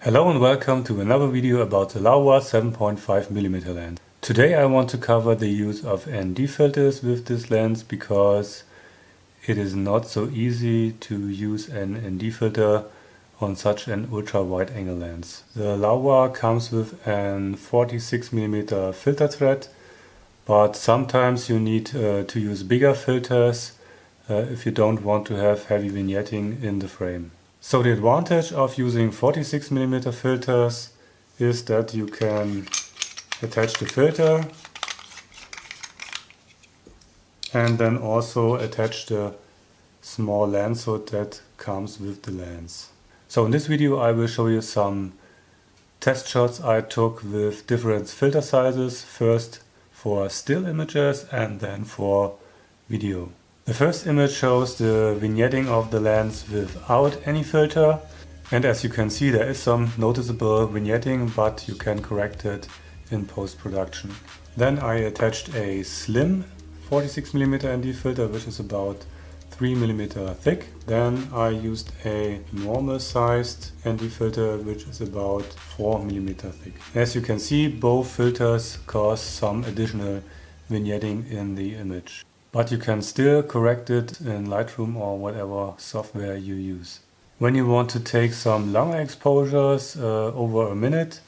Hello and welcome to another video about the Laowa 7.5mm lens. Today I want to cover the use of ND filters with this lens because it is not so easy to use an ND filter on such an ultra wide angle lens. The Laowa comes with an 46mm filter thread, but sometimes you need to use bigger filters if you don't want to have heavy vignetting in the frame. So the advantage of using 46mm filters is that you can attach the filter and then also attach the small lens hood that comes with the lens. So in this video I will show you some test shots I took with different filter sizes, first for still images and then for video. The first image shows the vignetting of the lens without any filter, and as you can see there is some noticeable vignetting, but you can correct it in post-production. Then I attached a slim 46mm ND filter which is about 3mm thick. Then I used a normal sized ND filter which is about 4mm thick. As you can see, both filters cause some additional vignetting in the image. But you can still correct it in Lightroom or whatever software you use. When you want to take some longer exposures over a minute,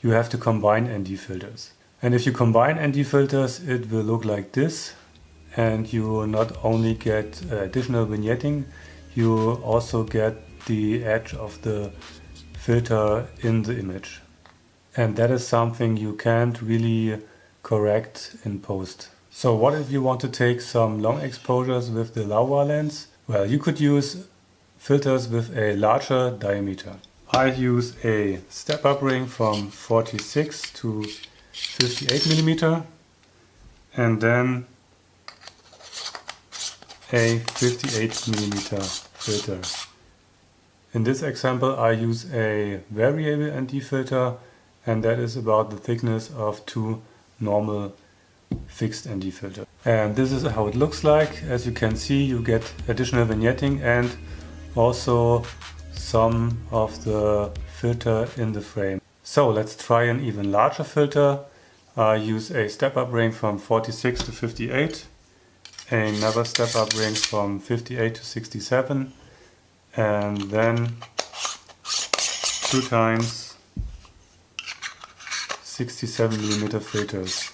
you have to combine ND filters. And if you combine ND filters, it will look like this. And you will not only get additional vignetting, you also get the edge of the filter in the image. And that is something you can't really correct in post. So what if you want to take some long exposures with the Laowa lens? Well, you could use filters with a larger diameter. I use a step-up ring from 46 to 58mm and then a 58mm filter. In this example I use a variable ND filter, and that is about the thickness of two normal fixed ND filter. And this is how it looks like. As you can see, you get additional vignetting and also some of the filter in the frame. So let's try an even larger filter. I use a step-up ring from 46 to 58, another step-up ring from 58 to 67, and then 2 times 67mm filters.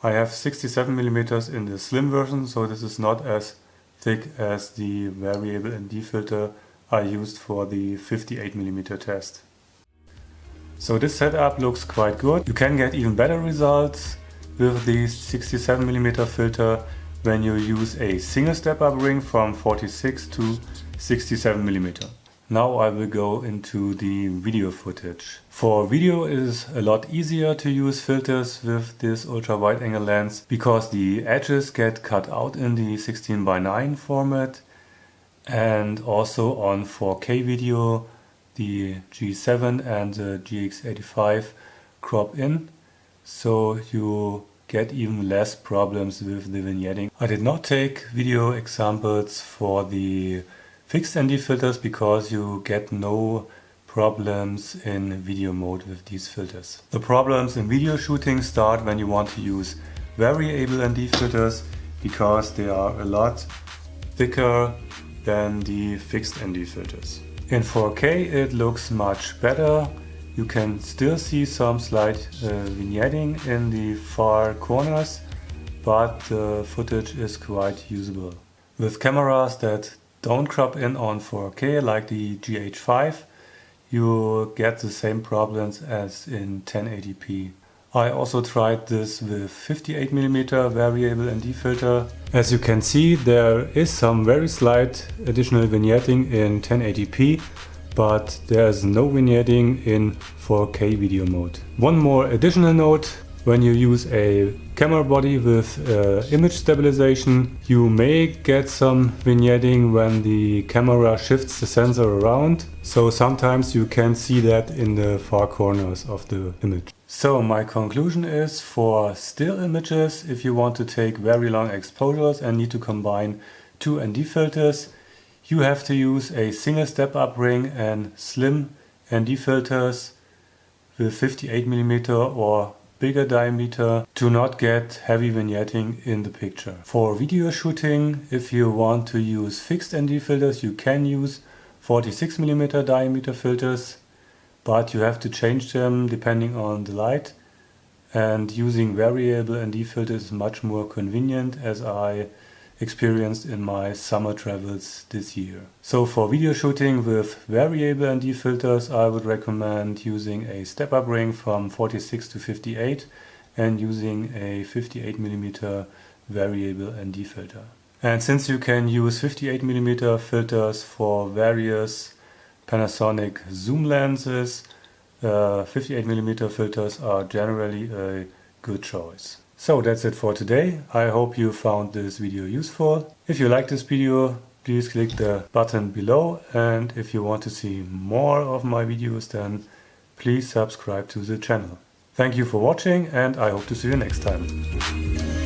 I have 67mm in the slim version, so this is not as thick as the variable ND filter I used for the 58mm test. So this setup looks quite good. You can get even better results with the 67mm filter when you use a single step-up ring from 46 to 67mm. Now I will go into the video footage. For video it is a lot easier to use filters with this ultra wide angle lens because the edges get cut out in the 16:9 format, and also on 4K video the G7 and the GX85 crop in, so you get even less problems with the vignetting. I did not take video examples for the fixed ND filters because you get no problems in video mode with these filters. The problems in video shooting start when you want to use variable ND filters because they are a lot thicker than the fixed ND filters. In 4K it looks much better. You can still see some slight vignetting in the far corners, but the footage is quite usable. With cameras that don't crop in on 4K like the GH5, you get the same problems as in 1080p. I also tried this with 58mm variable ND filter. As you can see, there is some very slight additional vignetting in 1080p, but there is no vignetting in 4K video mode. One more additional note: when you use a camera body with image stabilization, you may get some vignetting when the camera shifts the sensor around. So sometimes you can see that in the far corners of the image. So my conclusion is, for still images, if you want to take very long exposures and need to combine two ND filters, You have to use a single step-up ring and slim ND filters with 58mm or bigger diameter to not get heavy vignetting in the picture. For video shooting, if you want to use fixed ND filters, you can use 46mm diameter filters, but you have to change them depending on the light, and using variable ND filters is much more convenient, as I experienced in my summer travels this year. So for video shooting with variable ND filters, I would recommend using a step-up ring from 46 to 58 and using a 58mm variable ND filter. And since you can use 58mm filters for various Panasonic zoom lenses, 58mm filters are generally a good choice. So that's it for today. I hope you found this video useful. If you like this video, please click the button below, and if you want to see more of my videos, then please subscribe to the channel. Thank you for watching, and I hope to see you next time.